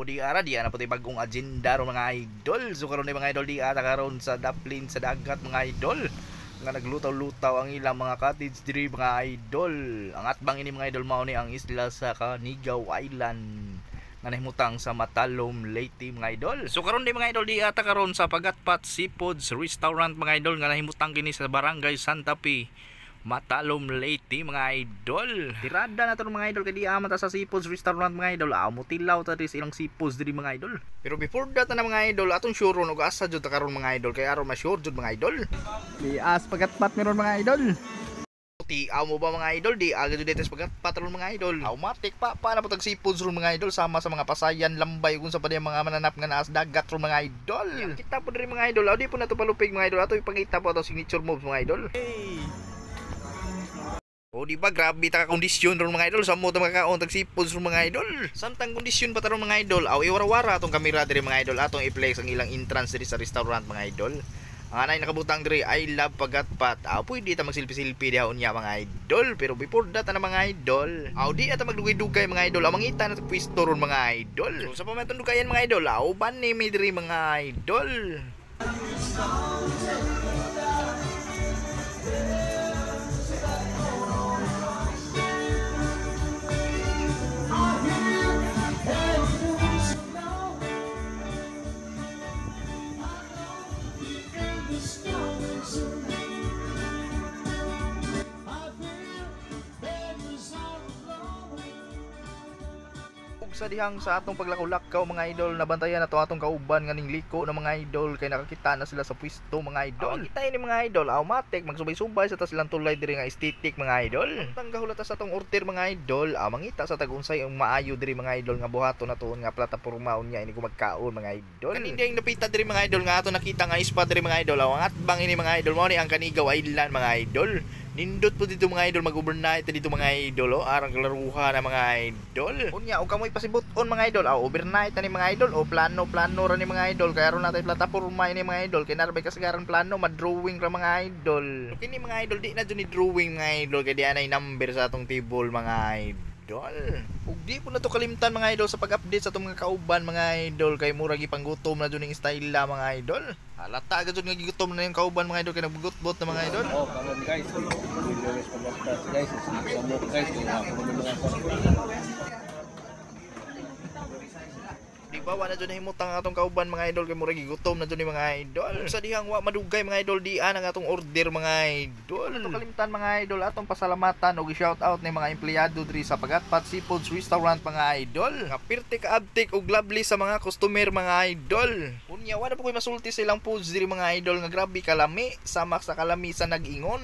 di ara di ana puti bagong agenda ro mga idol. So karon mga idol di ata karon sa Daplin sa dagat mga idol. Nga naglutaw-lutaw ang ilang mga cottage diri mga idol. Ang atbang ini mga idol mao ni ang isla sa Canigao Island nga nahimutang sa Matalom, Leyte mga idol. So karon di mga idol di ata karon sa Pagatpat Seafoods Restaurant mga idol nga nahimutang kini sa Barangay Santa Fe, Matalom, Leyte mga idol. Tirada na to mga idol kay di aman ta sa Seafoods Restaurant mga idol. Mutilaw ta sa ilang seafoods diri mga idol. Pero before that na mga idol atong sure og asa jud ta karon mga idol kay aron ma-sure jud mga idol. Di as Pagatpat meron mga idol. Ti mo ba mga idol di aga jud sa Pagatpat ron mga idol. Automatic pa na po tag seafoods ron mga idol sama sa mga pasayan lambay kung sa pa mga mananap nga naas dagat ron mga idol. Kita po diri mga idol. Di po na to palupig mga idol. Ato ipangita po ato signature moves mga idol. Hey. O di ba grabe ta ka kondisyon ron mga idol sa mo ta makakaon tag seafoods ron mga idol. Samtang kondisyon pa ta ron mga idol. Aw iwara-wara atong kamera diri mga idol atong i-flex ang ilang entrance diri sa restaurant mga idol. Ang anay nakabutang diri I love Pagatpat. Pwede ta magsilpi-silpi diha unya mga idol. Pero before that na mga idol. Di ata magdugay-dugay mga idol. Mangita na pwesto ron mga idol. So sa pamatong dugayan mga idol, ban ni mi diri mga idol. Sa dihang sa atong paglakaw-lakaw mga idol nabantayan na to atong kauban nga ning liko ng mga idol kay nakakita na sila sa pwesto mga idol. Kita ini mga idol automatic magsubay-subay sa ta silang tulay diri nga aesthetic mga idol. Tang gahulata sa atong order mga idol mangita sa tag-unsay ang maayo diri mga idol nga buhaton na tuon nga plataporma unya ini gumagkaon mga idol. Kanindi ang napita diri mga idol nga ato nakita nga spot diri mga idol. Ang atbang ini mga idol mao ni ang Canigao Island mga idol. Nindot po dito mga idol mag-overnight dito mga idol arang kalaruha na mga idol. Unya og kamoy pasibot-on mga idol overnight na ni mga idol plano ra ni mga idol kay aron natay plataporma ini mga idol kay narbay kasagaran plano ma-drawing ra mga idol. Kini mga idol di na jud ni drawing mga idol kay di anay number sa atong table mga idol. Ug di po na to kalimtan mga idol sa pag-update sa itong mga kauban mga idol kay mura gipanggutom na dun yung style mga idol. Halata agad jud nga gigutom na yung kauban mga idol kay nagbugot-bot na mga idol. Karon guys, guys, guys, di ba wala dyan himutang atong kauban mga idol kay murag gutom na dyan ni mga idol. Sa dihang wa madugay mga idol di ang atong order mga idol. Ato kalimtan mga idol atong pasalamatan og shout out ni mga empleyado diri sa Pagatpat Seafoods Restaurant mga idol. Kapirte kaabtik og lovely sa mga customer mga idol. Unya wala po koy masulti sa ilang foods diri mga idol nga grabe kalami sama sa kalami sa nag-ingon.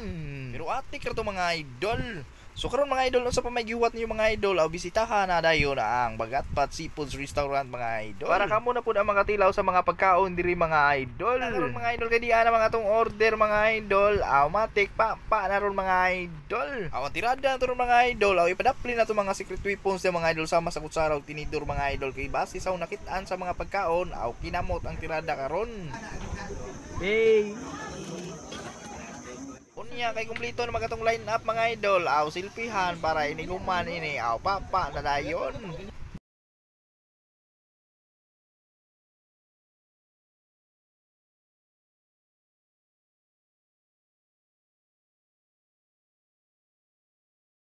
Pero atik ra to mga idol. So karon mga idol unsa pa may giwat niyo mga idol bisitahan na dayon ang Pagatpat Seafoods Restaurant mga idol. Para kamo na pud ang mga tilaw sa mga pagkaon diri mga idol. Karon mga idol kay di ana mga atong order mga idol. Automatic pa na ron mga idol. Ang tirada to ron mga idol. Ipadaplin na to mga secret weapons ng mga idol sama sa kutsara ug tinidor mga idol kay base sa nakit-an sa mga pagkaon kinamot ang tirada karon. Hey. Unya kay kumpleto na magatong line up mga idol silpihan para iniguman ini papa na dayon.